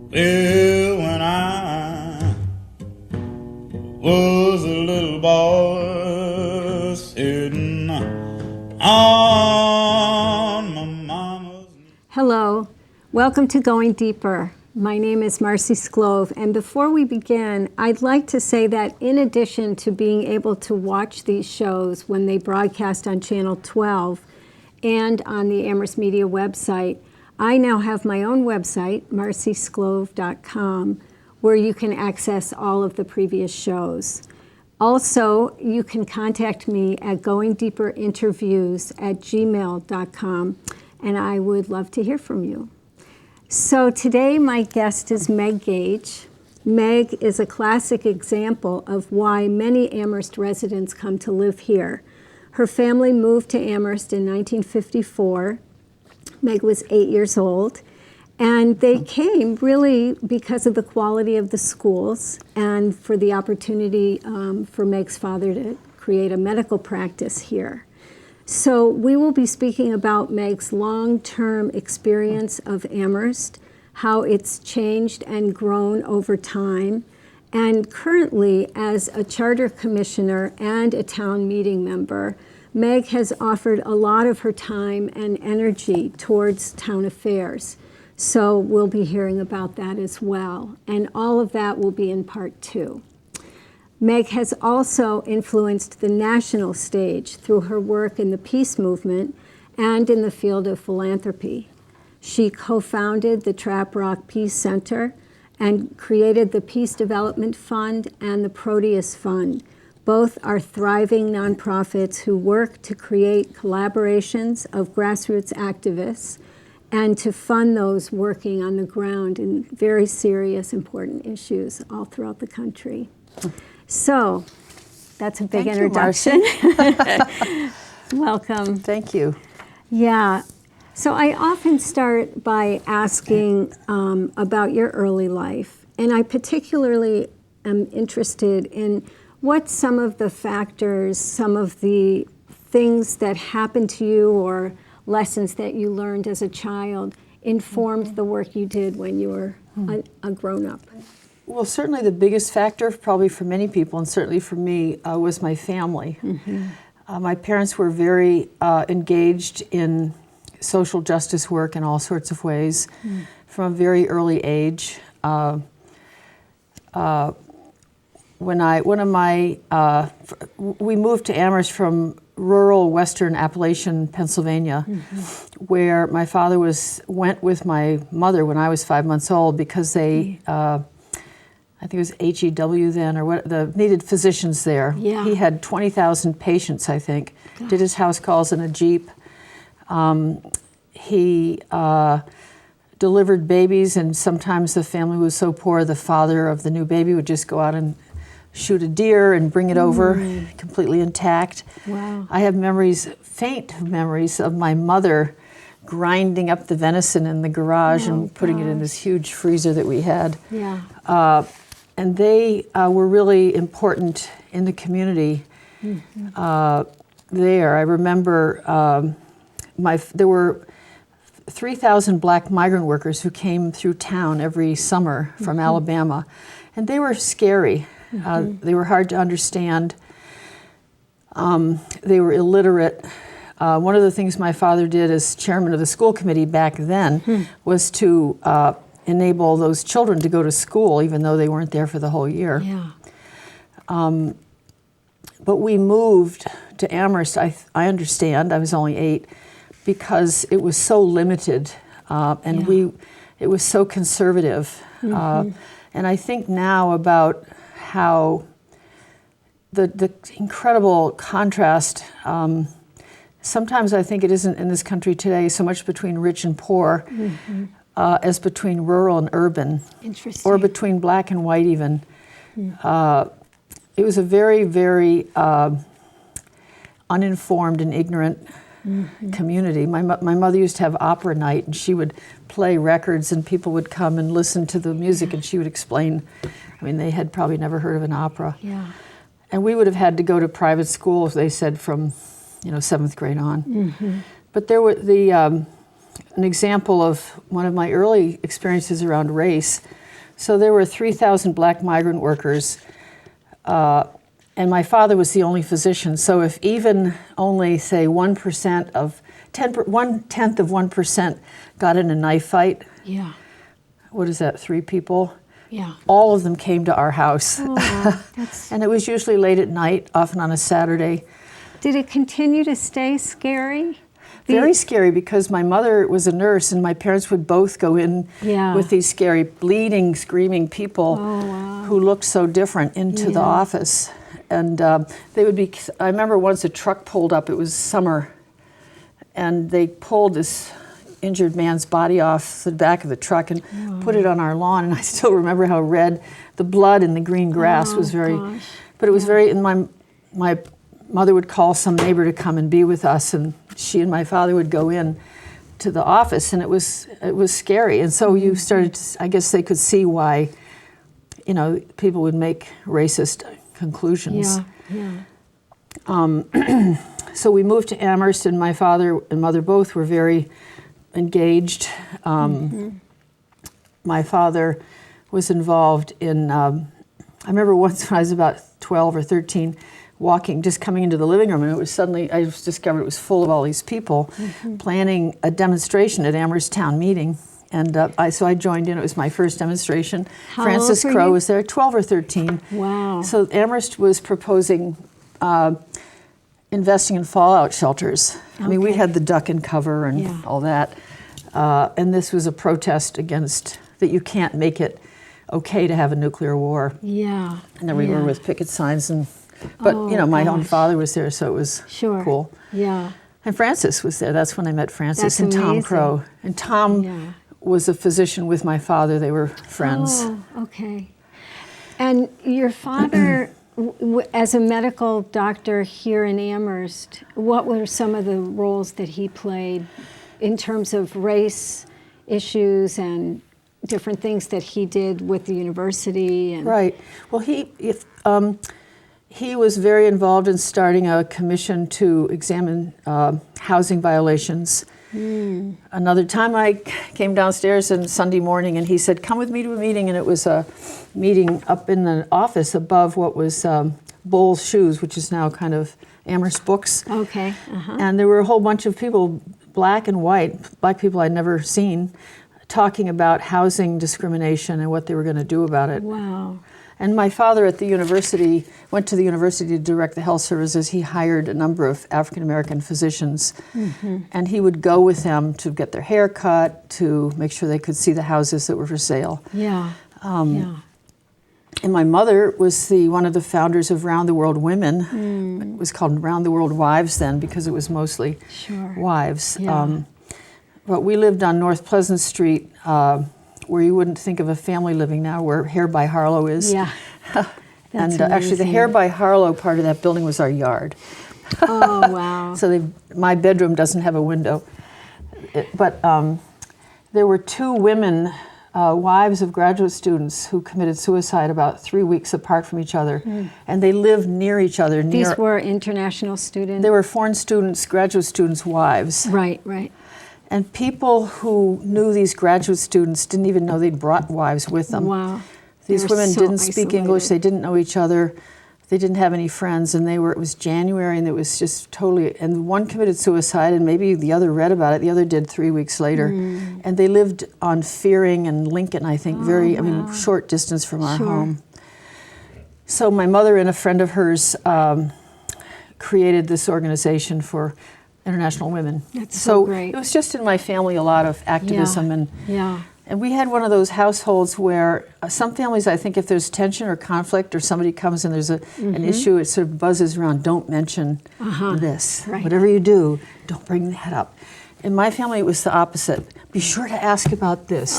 Well, when I was a little boy sitting on my mama's knee. Hello, welcome to Going Deeper. My name is Marcie Sclove, and before we begin, I'd like to say that in addition to being able to watch these shows when they broadcast on Channel 12 and on the Amherst Media website, I now have my own website, marciesclove.com, where you can access all of the previous shows. Also, you can contact me at goingdeeperinterviews@gmail.com, and I would love to hear from you. So today my guest is Meg Gage. Meg is a classic example of why many Amherst residents come to live here. Her family moved to Amherst in 1954. Meg was 8 years old, and they came really because of the quality of the schools and for the opportunity for Meg's father to create a medical practice here. So we will be speaking about Meg's long-term experience of Amherst, how it's changed and grown over time, and currently as a charter commissioner and a town meeting member, Meg has offered a lot of her time and energy towards town affairs. So we'll be hearing about that as well. And all of that will be in part 2. Meg has also influenced the national stage through her work in the peace movement and in the field of philanthropy. She co-founded the Trap Rock Peace Center and created the Peace Development Fund and the Proteus Fund. Both are thriving nonprofits who work to create collaborations of grassroots activists and to fund those working on the ground in very serious, important issues all throughout the country. So that's a big Thank introduction. You, Marcie. Welcome. Thank you. Yeah. So I often start by asking about your early life, and I particularly am interested in what some of the factors, some of the things that happened to you or lessons that you learned as a child informed the work you did when you were a grown-up? Well, certainly the biggest factor, probably for many people, and certainly for me, was my family. My parents were very engaged in social justice work in all sorts of ways from a very early age. We moved to Amherst from rural western Appalachian, Pennsylvania, where my father went with my mother when I was 5 months old because they, I think it was HEW then, or what, the needed physicians there. Yeah. He had 20,000 patients, I think. Gosh. Did his house calls in a Jeep. He delivered babies, and sometimes the family was so poor, the father of the new baby would just go out and shoot a deer and bring it over completely intact. Wow. I have faint memories of my mother grinding up the venison in the garage and putting it in this huge freezer that we had. Yeah. And they were really important in the community there. I remember there were 3,000 black migrant workers who came through town every summer from Alabama, and they were scary. They were hard to understand. They were illiterate. One of the things my father did as chairman of the school committee back then was to enable those children to go to school, even though they weren't there for the whole year. Yeah. But we moved to Amherst, I understand, I was only 8, because it was so limited, and it was so conservative. And I think now about how the incredible contrast, sometimes I think it isn't in this country today so much between rich and poor as between rural and urban, or between black and white even. It was a very, very uninformed and ignorant community. My mother used to have opera night, and she would play records, and people would come and listen to the music, and she would explain. I mean, they had probably never heard of an opera. Yeah. And we would have had to go to private schools, they said, from 7th grade on. But there were an example of one of my early experiences around race. So there were 3,000 black migrant workers, and my father was the only physician. So if even only, say, 1% of 1/10 of 1% got in a knife fight, Yeah. what is that, 3 people? Yeah. All of them came to our house. Oh, that's, And it was usually late at night, often on a Saturday. did it continue to stay scary? Very scary, because my mother was a nurse and my parents would both go in Yeah. with these scary, bleeding, screaming people Oh, wow. who looked so different into the Yeah. office. And they would be, I remember once a truck pulled up, it was summer, and they pulled this injured man's body off the back of the truck and put it on our lawn. And I still remember how red the blood in the green grass was very, gosh. but it was very, and my mother would call some neighbor to come and be with us, and she and my father would go in to the office, and it was scary. And so you started to, I guess they could see why, you know, people would make racist conclusions. Yeah, yeah. So we moved to Amherst, and my father and mother both were very engaged. My father was involved in, I remember once when I was about 12 or 13, walking, just coming into the living room, and it was suddenly, I just discovered it was full of all these people planning a demonstration at Amherst town meeting. And so I joined in. It was my first demonstration. How Francis old were Crowe you? was there, 12 or 13. Wow. So Amherst was proposing investing in fallout shelters. I mean, we Okay. had the duck and cover and Yeah. all that. And this was a protest against that you can't make it okay to have a nuclear war. Yeah. And then we were yeah. with picket signs, and but Oh, you know, my own gosh. father was there, so it was Sure. cool. Yeah. And Francis was there. That's when I met Francis. That's and Tom amazing. Crowe. And Tom Yeah. was a physician with my father. They were friends. Oh, okay. And your father, as a medical doctor here in Amherst, what were some of the roles that he played in terms of race issues and different things that he did with the university? And Right. Well, he was very involved in starting a commission to examine housing violations. Another time I came downstairs on Sunday morning, and he said, "Come with me to a meeting," and it was a meeting up in the office above what was Bowles Shoes, which is now kind of Amherst Books. Okay. Uh-huh. And there were a whole bunch of people, black and white, black people I'd never seen, talking about housing discrimination and what they were going to do about it. Wow. And my father at the university, went to the university to direct the health services. He hired a number of African-American physicians, and he would go with them to get their hair cut, to make sure they could see the houses that were for sale. Yeah. Yeah. And my mother was one of the founders of Round the World Women. It was called Round the World Wives then, because it was mostly Sure. wives. Yeah. But we lived on North Pleasant Street, where you wouldn't think of a family living now, where Hair by Harlow is. Yeah. And That's actually, the amazing. Hair by Harlow part of that building was our yard. Oh, wow. So my bedroom doesn't have a window. But there were 2 women, wives of graduate students, who committed suicide about 3 weeks apart from each other. And they lived near each other. These were international students? They were foreign students, graduate students' wives. Right, right. And people who knew these graduate students didn't even know they'd brought wives with them. Wow. These They were women so didn't speak English, isolated. they didn't know each other, they didn't have any friends, and it was January, and it was just totally, and one committed suicide, and maybe the other read about it, the other did 3 weeks later. And they lived on Fearing and Lincoln, I think, short distance from our Sure. home. So my mother and a friend of hers created this organization for international women. That's so great. It was just in my family a lot of activism, Yeah. and we had one of those households where some families, I think, if there's tension or conflict or somebody comes and there's an issue, it sort of buzzes around, don't mention this. Right. Whatever you do, don't bring that up. In my family, it was the opposite. Be sure to ask about this,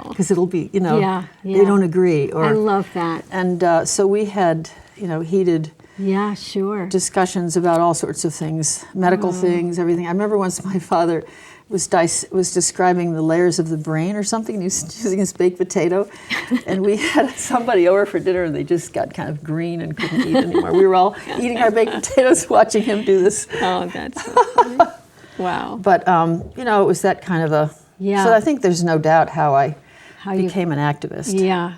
because it'll be, Yeah, they yeah. don't agree. I love that. And so we had, heated Yeah, sure. discussions about all sorts of things, medical things, everything. I remember once my father was describing the layers of the brain or something, and he was using his baked potato, and we had somebody over for dinner, and they just got kind of green and couldn't eat anymore. We were all eating our baked potatoes, watching him do this. Oh, that's so funny. Wow. But, it was that kind of a... Yeah. So I think there's no doubt how I you became an activist. Yeah.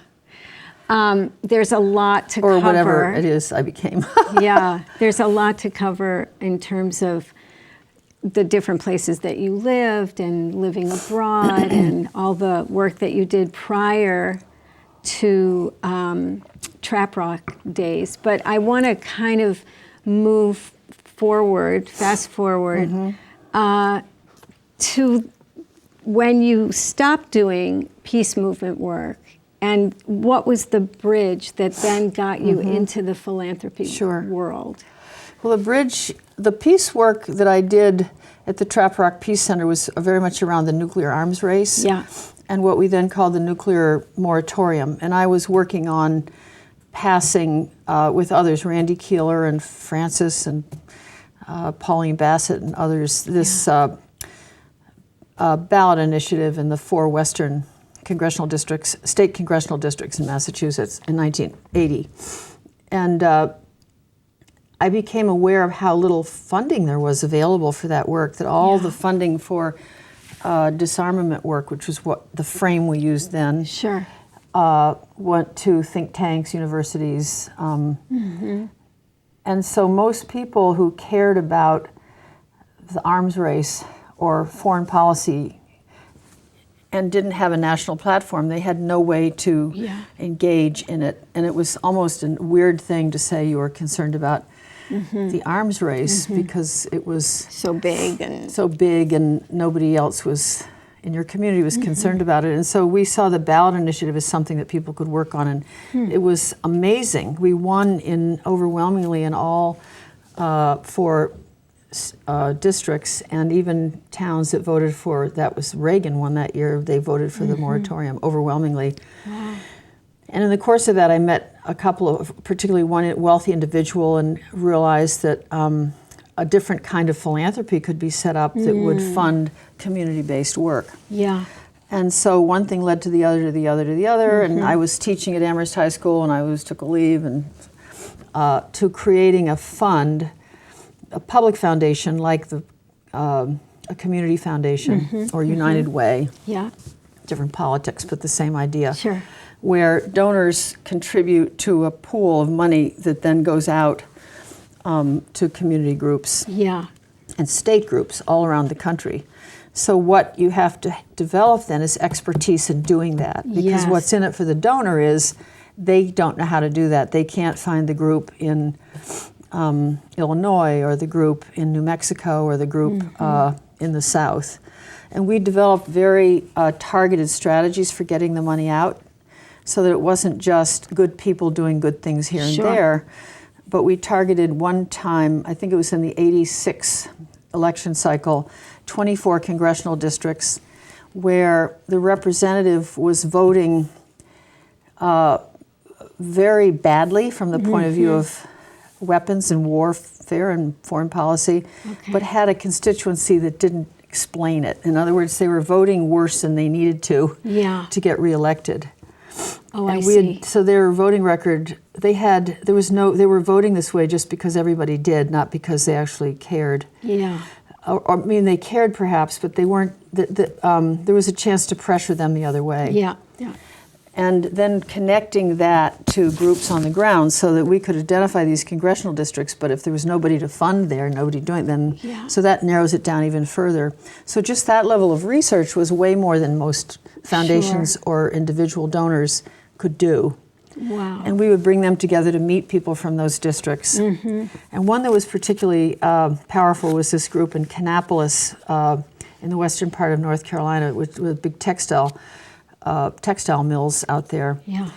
There's a lot to cover. Or whatever it is I became. Yeah. There's a lot to cover in terms of the different places that you lived and living abroad and all the work that you did prior to Trap Rock days. But I want to kind of move forward, fast forward, to when you stopped doing peace movement work, and what was the bridge that then got you into the philanthropy world? Well, the peace work that I did at the Trap Rock Peace Center was very much around the nuclear arms race. Yeah. And what we then called the nuclear moratorium. And I was working on passing with others, Randy Keeler and Francis and Pauline Bassett and others, this ballot initiative in the 4 western congressional districts, state congressional districts in Massachusetts in 1980. And I became aware of how little funding there was available for that work, that all the funding for disarmament work, which was what the frame we used then, went to think tanks, universities. And so most people who cared about the arms race or foreign policy and didn't have a national platform, they had no way to engage in it. And it was almost a weird thing to say you were concerned about the arms race because it was so big and nobody else was in your community was concerned about it. And so we saw the ballot initiative as something that people could work on, and it was amazing. We won overwhelmingly in all 4 districts, and even towns that voted for, that was Reagan won that year, they voted for the moratorium overwhelmingly. Wow. And in the course of that, I met a couple of, particularly one wealthy individual, and realized that a different kind of philanthropy could be set up that would fund community-based work. Yeah. And so one thing led to the other, to the other, to the other, and I was teaching at Amherst High School, and I took a leave, and to creating a fund, a public foundation like a community foundation or United Way. Yeah. Different politics, but the same idea. Sure. Where donors contribute to a pool of money that then goes out to community groups and state groups all around the country. So what you have to develop then is expertise in doing that, because what's in it for the donor is they don't know how to do that. They can't find the group in Illinois or the group in New Mexico or the group in the South. And we developed very targeted strategies for getting the money out, so that it wasn't just good people doing good things here and there, but we targeted one time, I think it was in the 86 election cycle, 24 congressional districts where the representative was voting very badly from the point of view of weapons and warfare and foreign policy, but had a constituency that didn't explain it. In other words, they were voting worse than they needed to get reelected. Oh, I see. So their voting record, they were voting this way just because everybody did, not because they actually cared. Yeah. Or, I mean, they cared perhaps, but they weren't, there was a chance to pressure them the other way. Yeah, yeah. And then connecting that to groups on the ground so that we could identify these congressional districts, but if there was nobody to fund there, nobody doing it, then, so that narrows it down even further. So just that level of research was way more than most foundations or individual donors could do. Wow. And we would bring them together to meet people from those districts. And one that was particularly powerful was this group in Kannapolis in the western part of North Carolina with big textile mills out there. Yeah.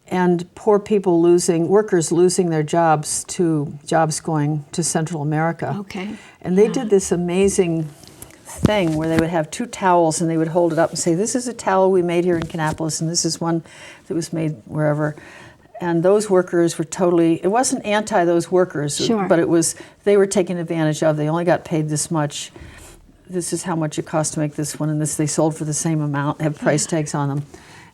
And poor people workers losing their jobs to jobs going to Central America. Okay. And they did this amazing thing where they would have 2 towels and they would hold it up and say, this is a towel we made here in Kannapolis and this is one that was made wherever. And those workers were it wasn't anti those workers, but they were taken advantage of. They only got paid this much. This is how much it cost to make this one, and this they sold for the same amount, have price tags on them.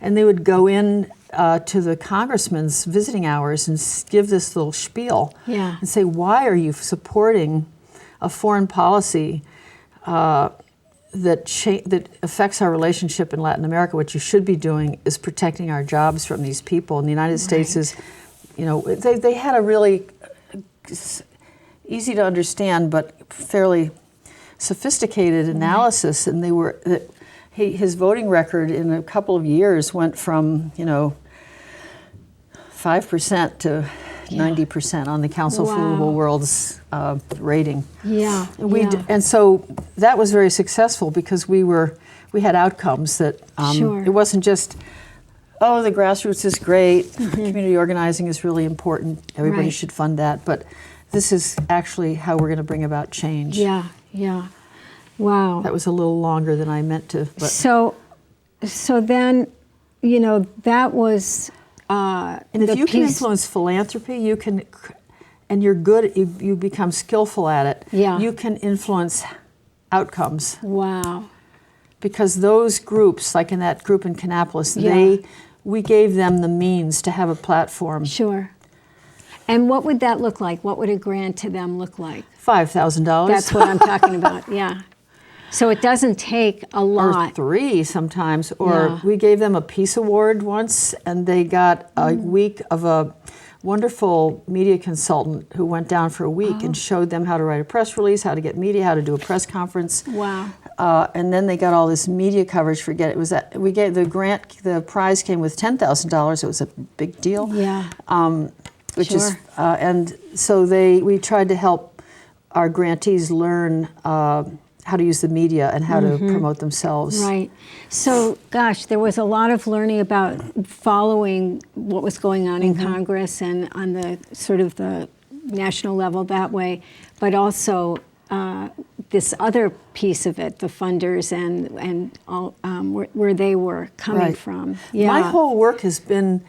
And they would go in to the congressman's visiting hours and give this little spiel and say, why are you supporting a foreign policy that affects our relationship in Latin America, what you should be doing is protecting our jobs from these people. And the United States is, they had a really easy to understand but fairly sophisticated analysis, and his voting record in a couple of years went from 5% to 90% on the Council for Livable World's rating. Yeah. And so that was very successful because we had outcomes that it wasn't just, the grassroots is great, community organizing is really important, everybody should fund that, but this is actually how we're going to bring about change. Yeah. Wow. That was a little longer than I meant to. But. So then, that was. And if you can influence philanthropy, you can, and you're good, you become skillful at it. Yeah. You can influence outcomes. Wow. Because those groups, like in that group in Kannapolis, we gave them the means to have a platform. Sure. And what would that look like? What would a grant to them look like? $5,000. That's what I'm talking about. Yeah. So it doesn't take a lot. Or $3 sometimes. Or we gave them a Peace Award once, and they got a week of a wonderful media consultant who went down for a week and showed them how to write a press release, how to get media, how to do a press conference. Wow. And then they got all this media coverage. Forget it was that we gave the grant. The prize came with $10,000. It was a big deal. Yeah. Which is and so we tried to help our grantees learn how to use the media and how to promote themselves. Right. So, gosh, there was a lot of learning about following what was going on in Congress and on the sort of the national level that way, but also this other piece of it, the funders and all, where they were coming from. Yeah. My whole work has been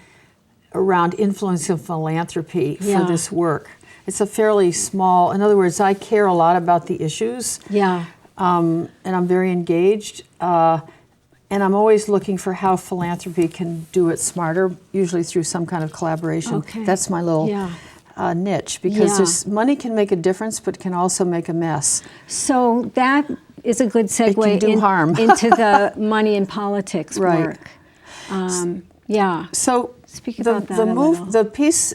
around influence of philanthropy for this work. It's a fairly small, in other words, I care a lot about the issues. Yeah. And I'm very engaged. And I'm always looking for how philanthropy can do it smarter, usually through some kind of collaboration. Okay. That's my little niche, because money can make a difference, but can also make a mess. So that is a good segue harm. into the money and politics work. So speak about that the piece,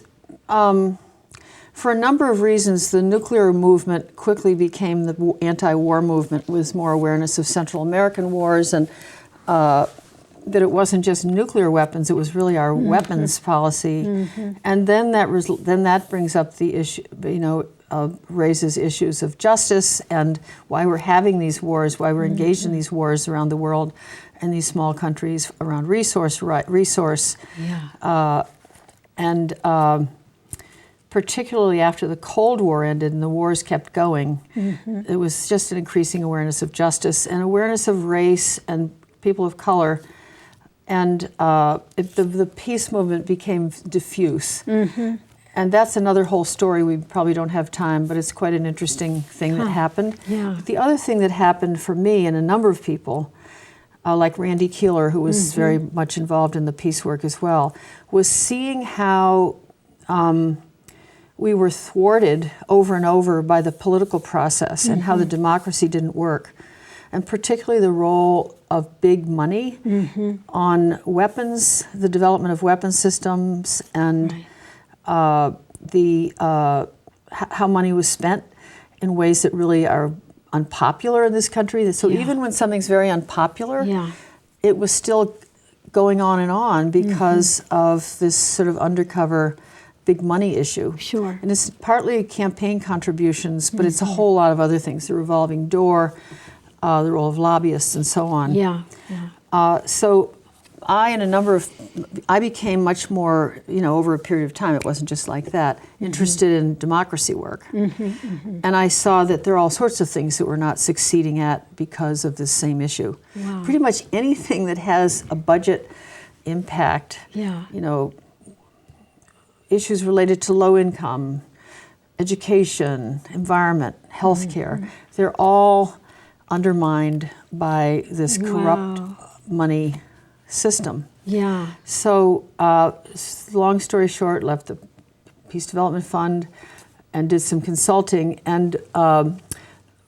for a number of reasons, the nuclear movement quickly became the anti-war movement with more awareness of Central American wars and that it wasn't just nuclear weapons, it was really our weapons policy. And then that brings up the issue, raises issues of justice and why we're having these wars, why we're engaged in these wars around the world and these small countries around resource. Particularly after the Cold War ended and the wars kept going, it was just an increasing awareness of justice and awareness of race and people of color. And the peace movement became diffuse. And that's another whole story. We probably don't have time, but it's quite an interesting thing that happened. The other thing that happened for me and a number of people, like Randy Keeler, who was very much involved in the peace work as well, was seeing how we were thwarted over and over by the political process and how the democracy didn't work. And particularly the role of big money on weapons, the development of weapon systems, and how money was spent in ways that really are unpopular in this country. So even when something's very unpopular, it was still going on and on because of this sort of undercover big money issue. Sure. And it's partly campaign contributions, but it's a whole lot of other things, the revolving door, the role of lobbyists and so on. So I became much more, over a period of time, it wasn't just like that, interested in democracy work. And I saw that there are all sorts of things that we're not succeeding at because of this same issue. Pretty much anything that has a budget impact, issues related to low income, education, environment, healthcare, they're all undermined by this corrupt money system. So, long story short, left the Peace Development Fund and did some consulting. And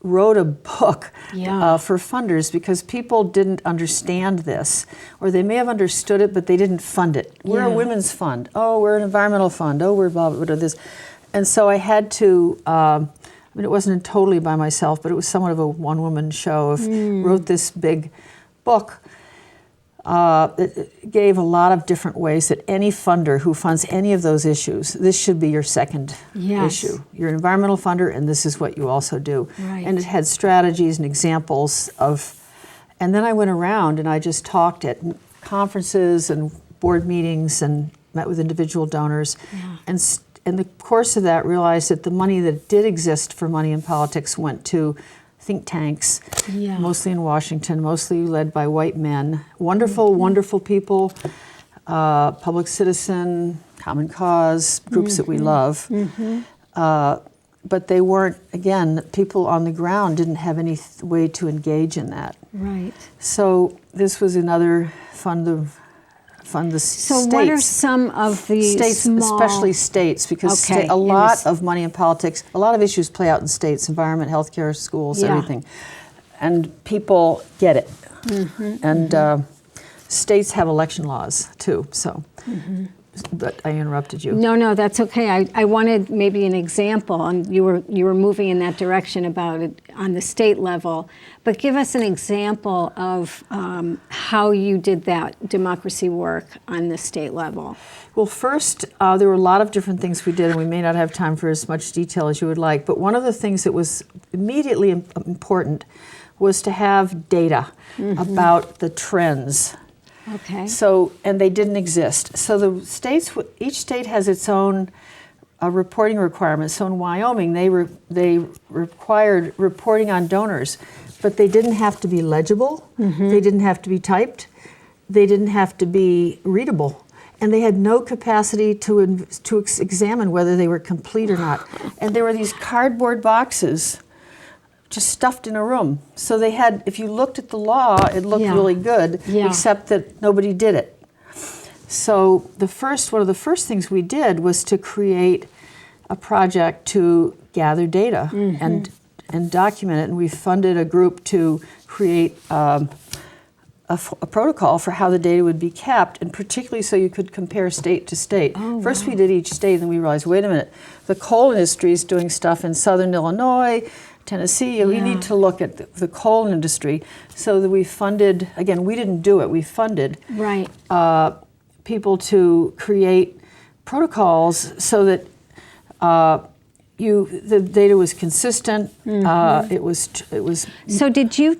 wrote a book Yeah. for funders because people didn't understand this, or they may have understood it, but they didn't fund it. We're a Yeah. women's fund. Oh, we're an environmental fund. Oh, we're blah, blah, blah, this. And so I had to, I mean, it wasn't totally by myself, but it was somewhat of a one-woman show. Wrote this big book. It gave a lot of different ways that any funder who funds any of those issues, this should be your second Yes. issue. You're an environmental funder, and this is what you also do. Right. And it had strategies and examples of, and then I went around and I just talked at conferences and board meetings and met with individual donors. Yeah. And in the course of that, realized that the money that did exist for money in politics went to think tanks, Yeah. mostly in Washington, mostly led by white men. Wonderful, wonderful people, Public Citizen, Common Cause, groups that we love. But they weren't, again, people on the ground didn't have any way to engage in that. Right. So this was another fund the So states. what are some of the States, small... especially states, because Okay, a in lot this- of money in politics, a lot of issues play out in states, environment, healthcare, schools, Yeah. everything. And people get it. And states have election laws too, so. But I interrupted you. No, that's okay. I wanted maybe an example, and you were moving in that direction about it on the state level. But give us an example of how you did that democracy work on the state level. Well, first, there were a lot of different things we did, and we may not have time for as much detail as you would like. But one of the things that was immediately important was to have data about the trends. Okay. So, and they didn't exist. So the states, each state has its own reporting requirements. So in Wyoming, they required reporting on donors, but they didn't have to be legible. They didn't have to be typed. They didn't have to be readable. And they had no capacity to examine whether they were complete or not. And there were these cardboard boxes just stuffed in a room. So they had, if you looked at the law, it looked Yeah. really good, Yeah. except that nobody did it. So one of the first things we did was to create a project to gather data and document it. And we funded a group to create a protocol for how the data would be kept, and particularly so you could compare state to state. First we did each state, and then we realized, wait a minute, the coal industry is doing stuff in southern Illinois, Tennessee, we need to look at the coal industry. So that we funded, again, we didn't do it, we funded Right. people to create protocols so that the data was consistent. It was. So did you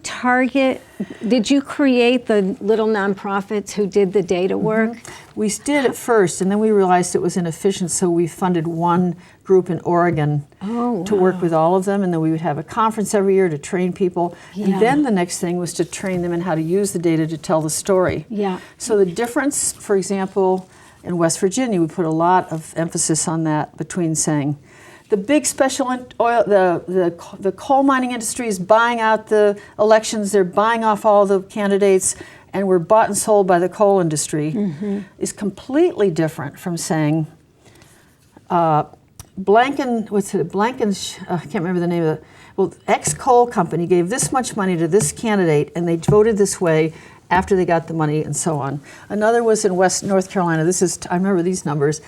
create the little nonprofits who did the data work? We did it first, and then we realized it was inefficient, so we funded one group in Oregon to work with all of them, and then we would have a conference every year to train people. Yeah. And then the next thing was to train them in how to use the data to tell the story. Yeah. So the difference, for example, in West Virginia, we put a lot of emphasis on that between saying, the big special oil, the coal mining industry is buying out the elections, they're buying off all the candidates, and we're bought and sold by the coal industry, is completely different from saying, I can't remember the name of it. Well, X coal company gave this much money to this candidate, and they voted this way after they got the money, and so on. Another was in North Carolina. I remember these numbers.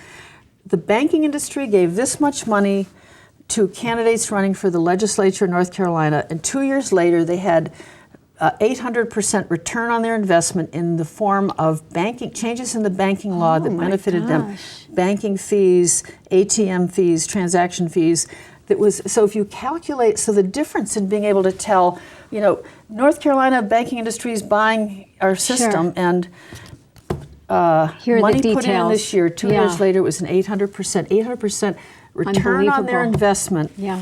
The banking industry gave this much money to candidates running for the legislature in North Carolina, and 2 years later they had 800% return on their investment in the form of changes in the banking law that benefited them. Banking fees, ATM fees, transaction fees. So if you calculate, so the difference in being able to tell, North Carolina banking industry is buying our system, and Here are money the put in details. this year, 2 years later, it was an 800% return on their investment. Yeah.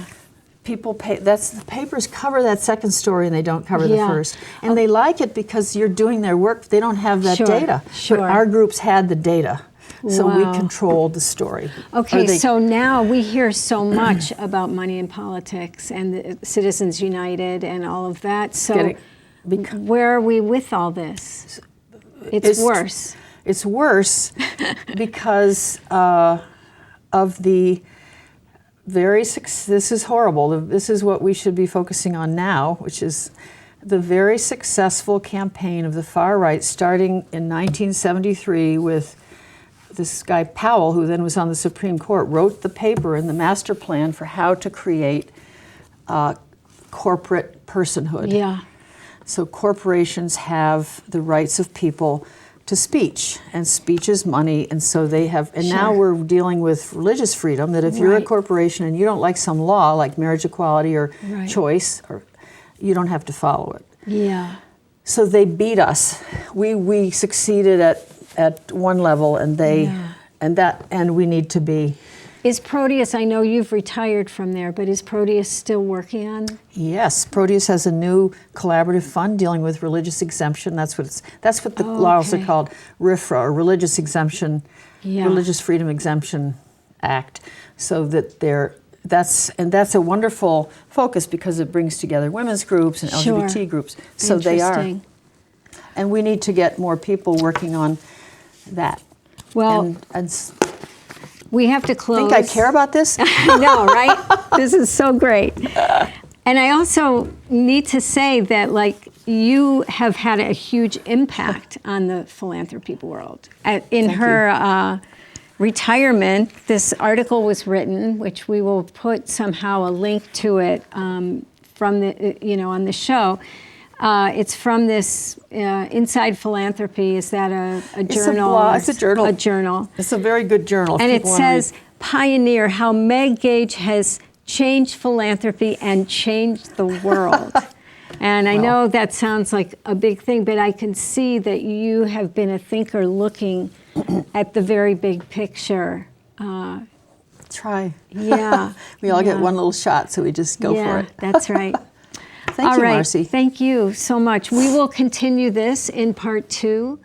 People pay. The papers cover that second story, and they don't cover the first. And they like it because you're doing their work. They don't have that data. Sure. But our groups had the data, so we Wow. controlled the story. Okay, so now we hear so much about money in politics and the Citizens United and all of that. So where are we with all this? It's worse. It's worse because of the this is horrible. This is what we should be focusing on now, which is the very successful campaign of the far right, starting in 1973 with this guy Powell, who then was on the Supreme Court, wrote the paper and the master plan for how to create corporate personhood. Yeah. So corporations have the rights of people to speech, and speech is money, and so they have, and now we're dealing with religious freedom, that if you're a corporation and you don't like some law, like marriage equality or choice, or you don't have to follow it. Yeah. So they beat us. We succeeded at one level, and they, and we need to be. Is Proteus, I know you've retired from there, but is Proteus still working on? Yes, Proteus has a new collaborative fund dealing with religious exemption. That's what the laws are called, RFRA, or Religious Exemption, Religious Freedom Exemption Act. So that that's a wonderful focus because it brings together women's groups and LGBT groups. So they are. And we need to get more people working on that. Well, we have to close. Think I care about this? I know, right? This is so great. And I also need to say that, like, you have had a huge impact on the philanthropy world. In her retirement, this article was written, which we will put somehow a link to it from the, on the show. It's from this Inside Philanthropy. Is that a journal? It's a journal. A journal. It's a very good journal. And it says, Pioneer, how Meg Gage has changed philanthropy and changed the world. And I know that sounds like a big thing, but I can see that you have been a thinker looking at the very big picture. Try. Yeah. We all get one little shot, so we just go for it. That's right. Thank you, Marcie. Thank you so much. We will continue this in part 2.